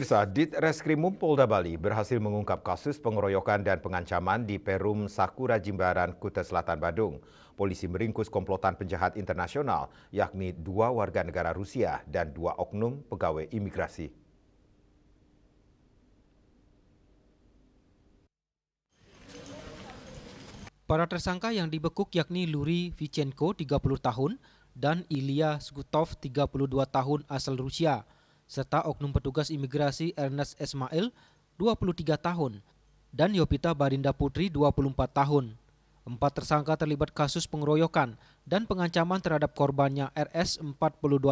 Pemirsa, Ditreskrimum Polda Bali berhasil mengungkap kasus pengeroyokan dan pengancaman di Perum Sakura Jimbaran, Kuta Selatan, Badung. Polisi meringkus komplotan penjahat internasional, yakni 2 warga negara Rusia dan 2 oknum pegawai imigrasi. Para tersangka yang dibekuk yakni Luri Vichenko 30 tahun dan Ilya Skutov 32 tahun asal Rusia, serta oknum petugas imigrasi Ernest Esmail 23 tahun dan Yopita Barinda Putri 24 tahun. 4 tersangka terlibat kasus pengeroyokan dan pengancaman terhadap korbannya RS 42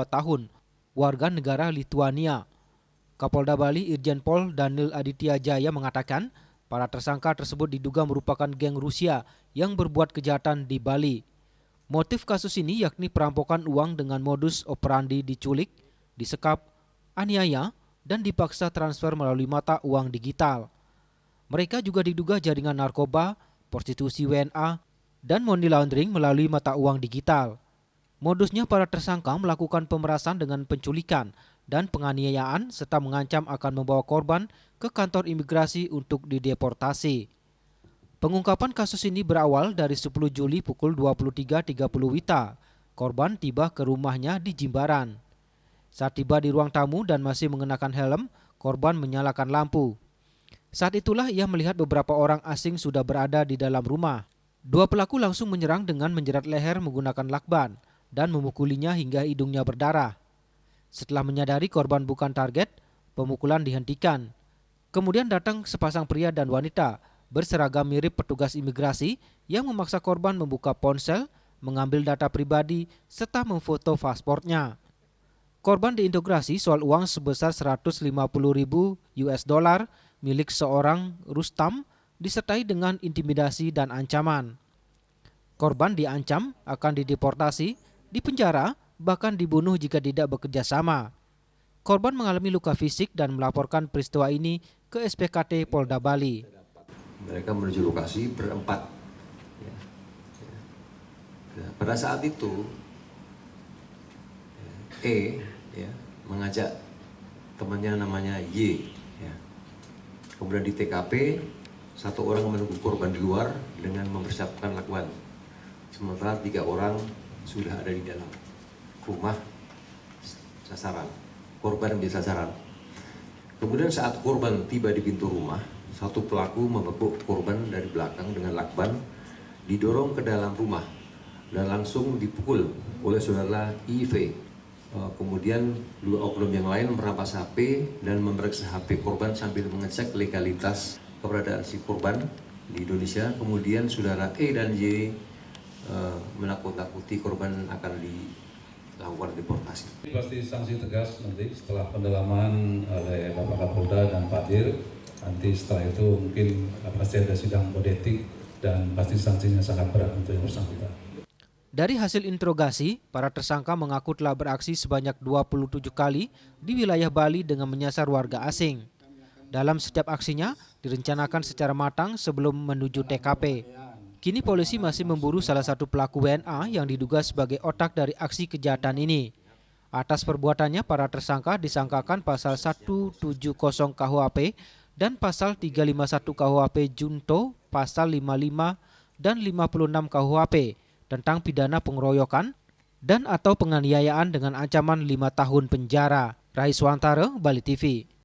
tahun, warga negara Lituania. Kapolda Bali Irjen Pol Daniel Aditya Jaya mengatakan para tersangka tersebut diduga merupakan geng Rusia yang berbuat kejahatan di Bali. Motif kasus ini yakni perampokan uang dengan modus operandi diculik, disekap, aniaya, dan dipaksa transfer melalui mata uang digital. Mereka juga diduga jaringan narkoba, prostitusi WNA, dan money laundering melalui mata uang digital. Modusnya para tersangka melakukan pemerasan dengan penculikan dan penganiayaan serta mengancam akan membawa korban ke kantor imigrasi untuk dideportasi. Pengungkapan kasus ini berawal dari 10 Juli pukul 23.30 WITA. Korban tiba ke rumahnya di Jimbaran. Saat tiba di ruang tamu dan masih mengenakan helm, korban menyalakan lampu. Saat itulah ia melihat beberapa orang asing sudah berada di dalam rumah. 2 pelaku langsung menyerang dengan menjerat leher menggunakan lakban dan memukulinya hingga hidungnya berdarah. Setelah menyadari korban bukan target, pemukulan dihentikan. Kemudian datang sepasang pria dan wanita berseragam mirip petugas imigrasi yang memaksa korban membuka ponsel, mengambil data pribadi, serta memfoto paspornya. Korban diintegrasi soal uang sebesar 150.000 US dollar milik seorang Rustam disertai dengan intimidasi dan ancaman. Korban diancam akan dideportasi, dipenjara, bahkan dibunuh jika tidak bekerja sama. Korban mengalami luka fisik dan melaporkan peristiwa ini ke SPKT Polda Bali. Mereka menuju lokasi berempat. Pada saat itu, mengajak temannya namanya Y. Kemudian di TKP, 1 orang menunggu korban di luar dengan mempersiapkan lakban. Sementara 3 orang sudah ada di dalam rumah sasaran. Korban menjadi sasaran. Kemudian saat korban tiba di pintu rumah, 1 pelaku membekuk korban dari belakang dengan lakban, didorong ke dalam rumah dan langsung dipukul oleh saudara IV. Kemudian 2 oknum yang lain merampas HP dan memeriksa HP korban sambil mengecek legalitas keberadaan si korban di Indonesia. Kemudian saudara E dan Y menakut-nakuti korban akan dilakukan deportasi. Pasti sanksi tegas nanti setelah pendalaman oleh Bapak Kapolda dan Pak Dir. Nanti setelah itu mungkin pasti ada sidang kode etik dan pasti sanksinya sangat berat untuk yang bersangkutan. Dari hasil interogasi, para tersangka mengaku telah beraksi sebanyak 27 kali di wilayah Bali dengan menyasar warga asing. Dalam setiap aksinya direncanakan secara matang sebelum menuju TKP. Kini polisi masih memburu salah satu pelaku WNA yang diduga sebagai otak dari aksi kejahatan ini. Atas perbuatannya, para tersangka disangkakan pasal 170 KUHP dan pasal 351 KUHP Junto, pasal 55 dan 56 KUHP tentang pidana pengeroyokan dan atau penganiayaan dengan ancaman 5 tahun penjara. Raiswantara, Bali TV.